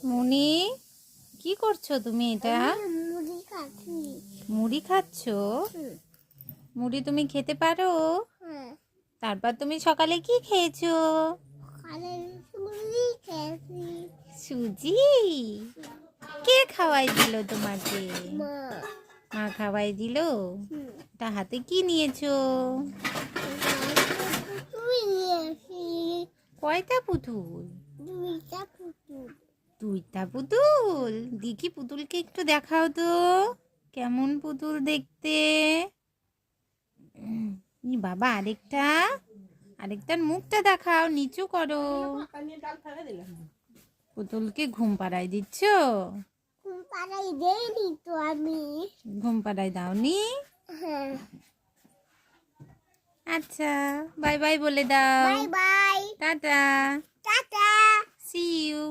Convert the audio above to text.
মুনি, কি করছো তুমি? এটা মুড়ি খাচ্ছি। মুড়ি খাচ্ছো? মুড়ি তুমি খেতে পারো? হ্যাঁ, তারপর তুমি সকালে কি খেয়েছো? সকালে মুড়ি খেয়েছি। সুজি? কে খাওয়াই দিল তোমাকে? মা। মা খাওয়াই দিল? হুম। তা হাতে কি নিয়েছো? তুই নিয়েছি কয়টা পুতুল? দুইটা পুতুল। দুইটা পুতুল? দেখি পুতুলকে একটু দেখাও তো, কেমন পুতুল দেখতে। বাবা, আরেকটার মুখটা দেখাও, নিচু করো। পুতুলকে ঘুম পাড়াই দিচ্ছ? ঘুম পাড়াই দেয়নি তো আমি। ঘুম পাড়াই দাওনি? হ্যাঁ। আচ্ছা, বাই বাই বলে দাও। Bye bye. Tata. Tata. See you.